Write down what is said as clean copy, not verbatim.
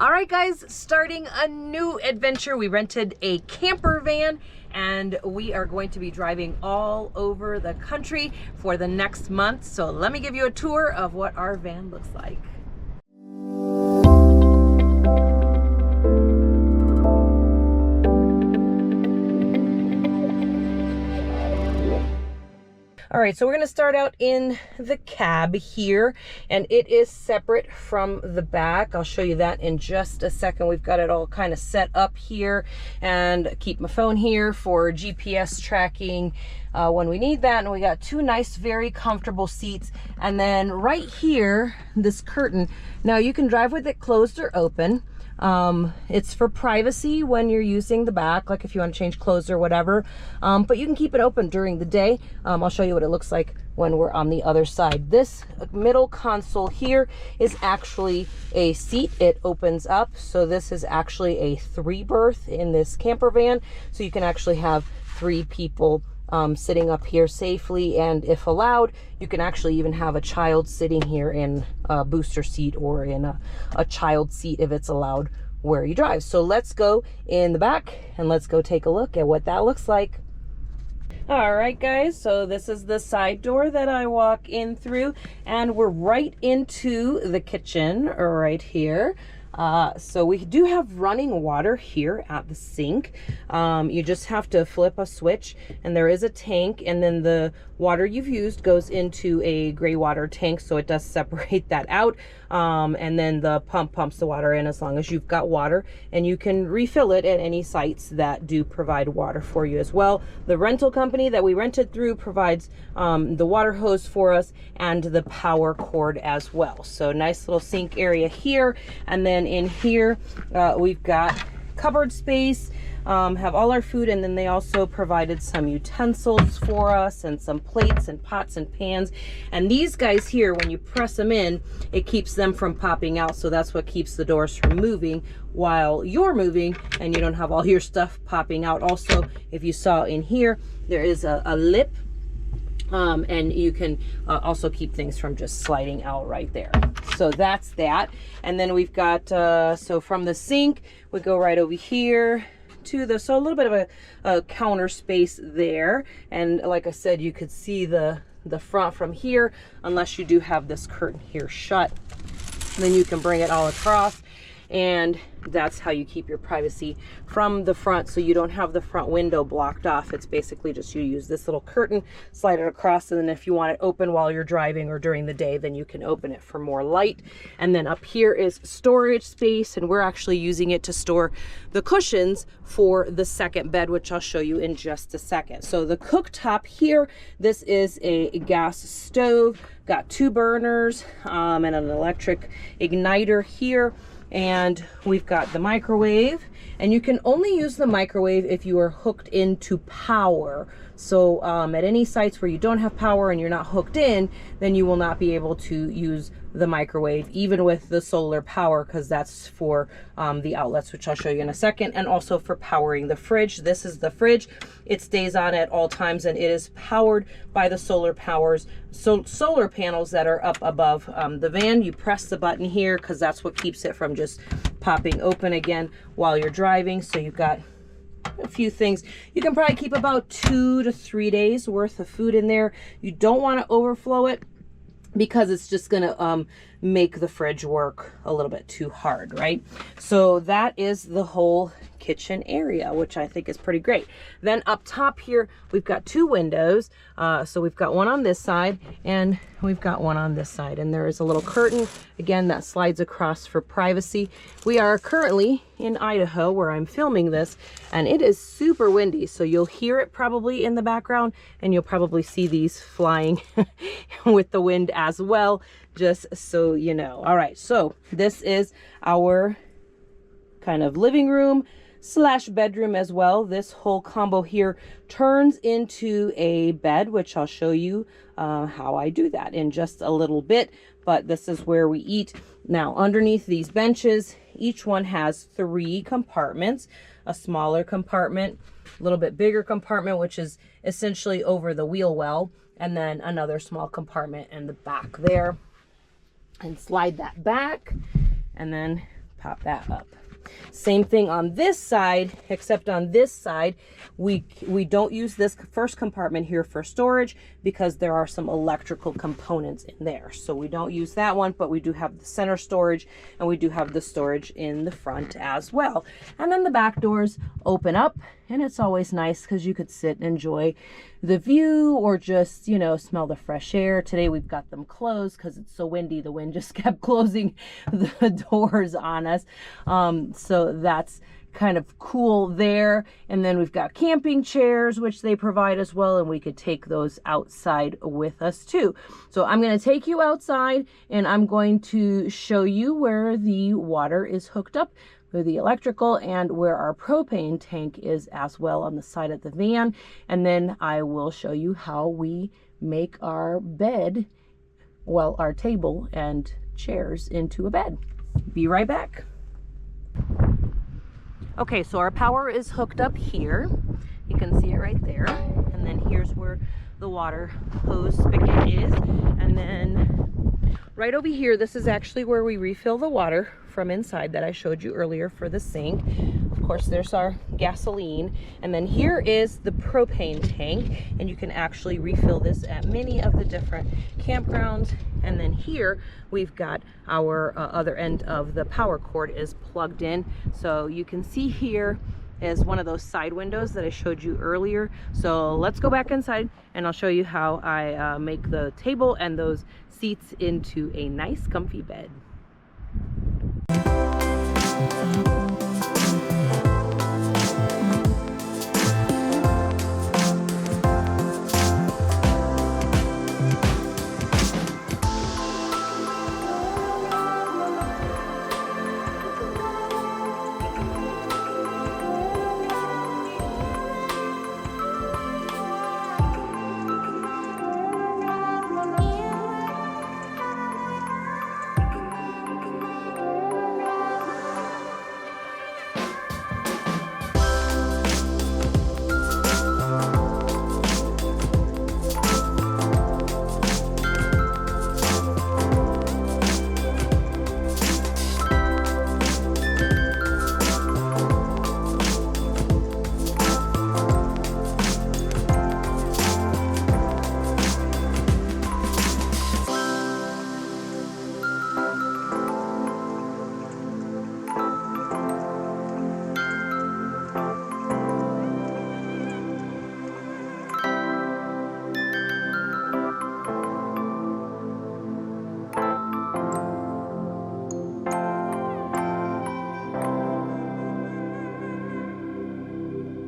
All right, guys, starting a new adventure. We rented a camper van and we are going to be driving all over the country for the next month. So let me give you a tour of what our van looks like. All right, so we're gonna start out in the cab here, and it is separate from the back. I'll show you that in just a second. We've got it all kind of set up here, and keep my phone here for GPS tracking when we need that. And we got two nice, very comfortable seats. And then right here, this curtain. Now you can drive with it closed or open. It's for privacy when you're using the back, like if you want to change clothes or whatever, but you can keep it open during the day. I'll show you what it looks like when we're on the other side. This middle console here is actually a seat. It opens up, so this is actually a 3-berth in this camper van, so you can actually have 3 people sitting up here safely, and if allowed, you can actually even have a child sitting here in a booster seat or in a child seat if it's allowed where you drive. So let's go in the back and let's go take a look at what that looks like. All right, guys, so this is the side door that I walk in through, and we're right into the kitchen right here. So we do have running water here at the sink. You just have to flip a switch and there is a tank, and then the water you've used goes into a gray water tank, so it does separate that out. And then the pump pumps the water in as long as you've got water, and you can refill it at any sites that do provide water for you as well. The rental company that we rented through provides the water hose for us and the power cord as well. So nice little sink area here. And then in here we've got cupboard space, have all our food, and then they also provided some utensils for us and some plates and pots and pans. And these guys here, when you press them in, it keeps them from popping out, so that's what keeps the doors from moving while you're moving, and you don't have all your stuff popping out. Also, if you saw in here, there is a lip, and you can also keep things from just sliding out right there. So that's that. And then we've got, so from the sink, we go right over here to the, so a little bit of a counter space there. And like I said, you could see the front from here, unless you do have this curtain here shut. And then you can bring it all across, and that's how you keep your privacy from the front, so you don't have the front window blocked off. It's basically just you use this little curtain, slide it across, and then if you want it open while you're driving or during the day, then you can open it for more light. And then up here is storage space, and we're actually using it to store the cushions for the second bed, which I'll show you in just a second. So the cooktop here, this is a gas stove, got 2 burners and an electric igniter here. And we've got the microwave, and you can only use the microwave if you are hooked into power. So at any sites where you don't have power and you're not hooked in, then you will not be able to use the microwave, even with the solar power, because that's for the outlets, which I'll show you in a second, and also for powering the fridge. This is the fridge. It stays on at all times, and it is powered by the solar panels that are up above the van. You press the button here because that's what keeps it from just popping open again while you're driving. So you've got a few things. You can probably keep about 2 to 3 days worth of food in there. You don't want to overflow it, because it's just gonna make the fridge work a little bit too hard, right? So that is the whole kitchen area, which I think is pretty great. Then up top here, we've got 2 windows. So we've got one on this side and we've got one on this side, and there is a little curtain, again, that slides across for privacy. We are currently in Idaho where I'm filming this, and it is super windy, so you'll hear it probably in the background, and you'll probably see these flying with the wind as well, just so you know. All right, so this is our kind of living room / bedroom as well. This whole combo here turns into a bed, which I'll show you how I do that in just a little bit. But this is where we eat. Now, underneath these benches, each one has 3 compartments. A smaller compartment, a little bit bigger compartment, which is essentially over the wheel well, and then another small compartment in the back there. And slide that back, and then pop that up. Same thing on this side, except on this side, we don't use this first compartment here for storage because there are some electrical components in there. So we don't use that one, but we do have the center storage, and we do have the storage in the front as well. And then the back doors open up, and it's always nice because you could sit and enjoy the view or just, you know, smell the fresh air. Today we've got them closed because it's so windy. The wind just kept closing the doors on us. So that's kind of cool there. And then we've got camping chairs, which they provide as well, and we could take those outside with us too. So I'm going to take you outside, and I'm going to show you where the water is hooked up with the electrical and where our propane tank is as well on the side of the van. And then I will show you how we make our bed, well, our table and chairs into a bed. Be right back. Okay, so our power is hooked up here. You can see it right there. And then here's where the water hose spigot is. And then right over here, this is actually where we refill the water from inside that I showed you earlier for the sink. Of course, there's our gasoline. And then here is the propane tank. And you can actually refill this at many of the different campgrounds. And then here we've got our other end of the power cord is plugged in. So you can see here is one of those side windows that I showed you earlier. So let's go back inside and I'll show you how I make the table and those seats into a nice comfy bed.